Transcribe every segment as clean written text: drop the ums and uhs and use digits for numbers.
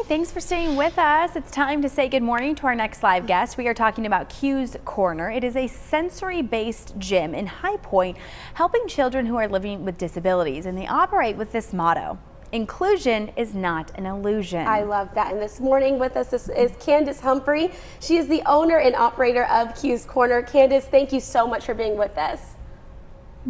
thanks for staying with us. It's time to say good morning to our next live guest. We are talking about Cue's Corner. It is a sensory-based gym in High Point, helping children who are living with disabilities, and they operate with this motto: inclusion is not an illusion. I love that. And this morning with us is Candace Humphrey. She is the owner and operator of Cue's Corner. Candace, thank you so much for being with us.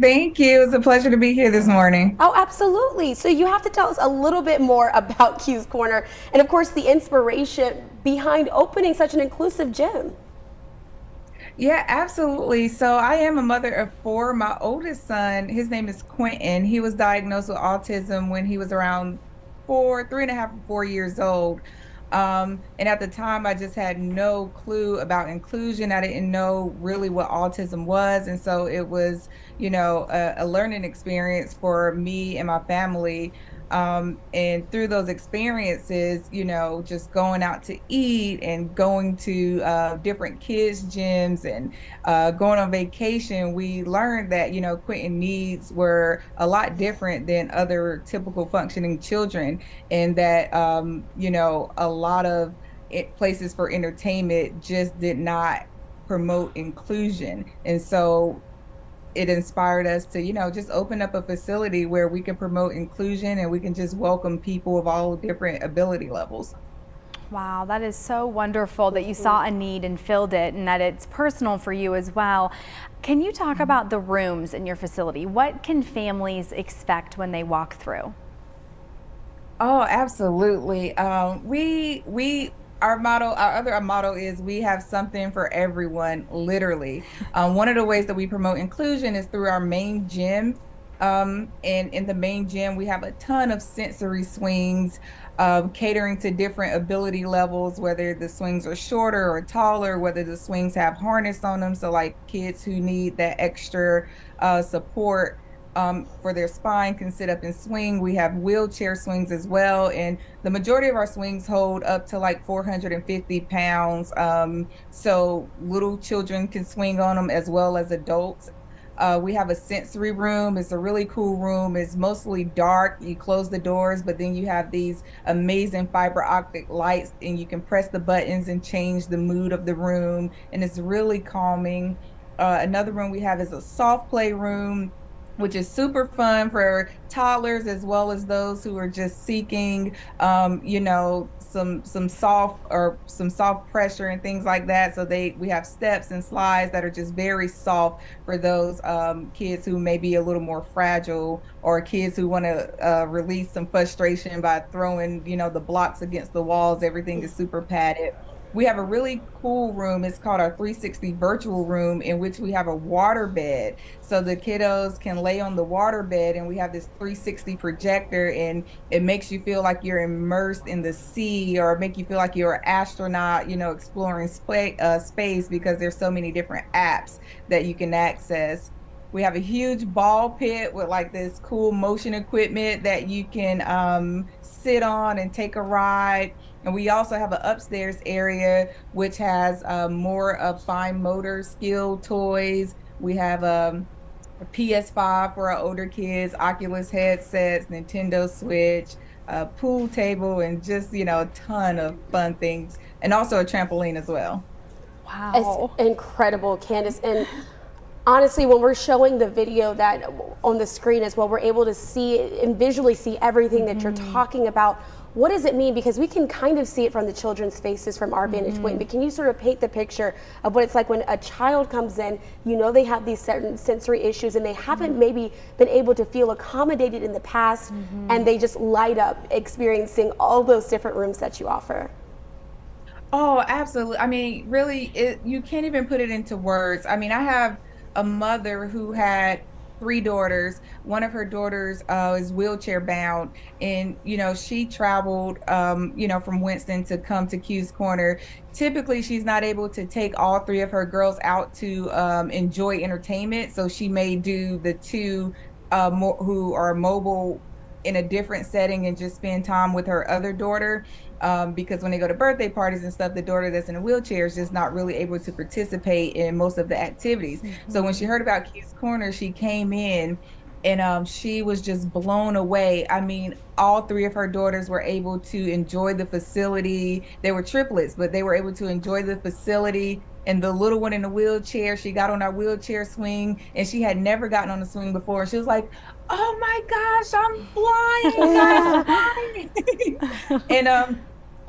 Thank you. It's a pleasure to be here this morning. Oh, absolutely. So you have to tell us a little bit more about Cue's Corner and, of course, the inspiration behind opening such an inclusive gym. Yeah, absolutely. So I am a mother of four. My oldest son, his name is Quentin. He was diagnosed with autism when he was around 3.5 or 4 years old. And at the time, I just had no clue about inclusion. I didn't know really what autism was. And so it was, a learning experience for me and my family. And through those experiences, just going out to eat and going to different kids' gyms and going on vacation, we learned that, Quentin needs were a lot different than other typical functioning children, and that, a lot of places for entertainment just did not promote inclusion. And so it inspired us to, just open up a facility where we can promote inclusion and we can just welcome people of all different ability levels. Wow, that is so wonderful that you saw a need and filled it, and that it's personal for you as well. Can you talk about the rooms in your facility? What can families expect when they walk through? Oh, absolutely. Our other motto is we have something for everyone, literally. One of the ways that we promote inclusion is through our main gym. And in the main gym, we have a ton of sensory swings, catering to different ability levels, whether the swings are shorter or taller, whether the swings have harness on them. So like kids who need that extra support for their spine can sit up and swing. We have wheelchair swings as well. And the majority of our swings hold up to like 450 pounds. So little children can swing on them as well as adults. We have a sensory room. It's a really cool room. It's mostly dark. You close the doors, but then you have these amazing fiber optic lights, and you can press the buttons and change the mood of the room. And it's really calming. Another room we have is a soft play room, which is super fun for toddlers as well as those who are just seeking, some soft pressure and things like that. So we have steps and slides that are just very soft for those kids who may be a little more fragile, or kids who want to release some frustration by throwing, the blocks against the walls. Everything is super padded. We have a really cool room. It's called our 360 virtual room, in which we have a water bed. So the kiddos can lay on the water bed, and we have this 360 projector, and it makes you feel like you're immersed in the sea, or make you feel like you're an astronaut, exploring space, because there's so many different apps that you can access. We have a huge ball pit with like this cool motion equipment that you can sit on and take a ride. And we also have an upstairs area which has more of fine motor skill toys. We have a PS5 for our older kids, Oculus headsets, Nintendo Switch, a pool table, and just, a ton of fun things. And also a trampoline as well. Wow. It's incredible, Candace. And honestly, when we're showing the video that on the screen as well, we're able to see and visually see everything that you're talking about. What does it mean? Because we can kind of see it from the children's faces from our vantage point, but can you sort of paint the picture of what it's like when a child comes in, they have these certain sensory issues and they haven't maybe been able to feel accommodated in the past, and they just light up experiencing all those different rooms that you offer? Oh, absolutely. I mean, really, you can't even put it into words. I mean, I have a mother who had 3 daughters. One of her daughters is wheelchair bound, and she traveled from Winston to come to Cue's Corner. Typically she's not able to take all 3 of her girls out to enjoy entertainment, so she may do the 2 who are mobile in a different setting and just spend time with her other daughter, because when they go to birthday parties and stuff, the daughter that's in a wheelchair is just not really able to participate in most of the activities. So when she heard about Cue's Corner, she came in and she was just blown away. I mean, all three of her daughters were able to enjoy the facility. They were triplets, but they were able to enjoy the facility. And the little one in the wheelchair, she got on our wheelchair swing, and she had never gotten on the swing before. She was like, "Oh my gosh, I'm flying!" I'm flying.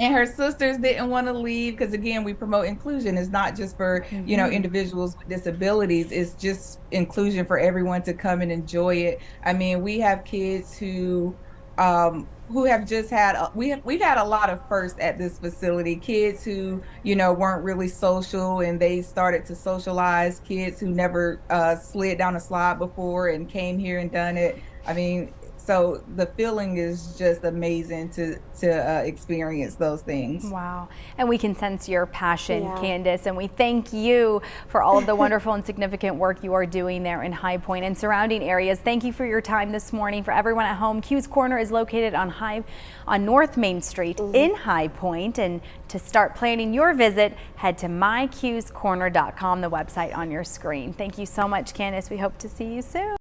And her sisters didn't want to leave because, again, we promote inclusion. It's not just for, you know, individuals with disabilities. It's just inclusion for everyone to come and enjoy it. I mean, we have kids who have just had we've had a lot of firsts at this facility. Kids who, you know, weren't really social and they started to socialize. Kids who never slid down a slide before and came here and done it. I mean, so the feeling is just amazing to experience those things. Wow. And we can sense your passion, Candace, and we thank you for all of the wonderful and significant work you are doing there in High Point and surrounding areas. Thank you for your time this morning. For everyone at home, Q's Corner is located on North Main Street in High Point. And to start planning your visit, head to myqscorner.com, the website on your screen. Thank you so much, Candace. We hope to see you soon.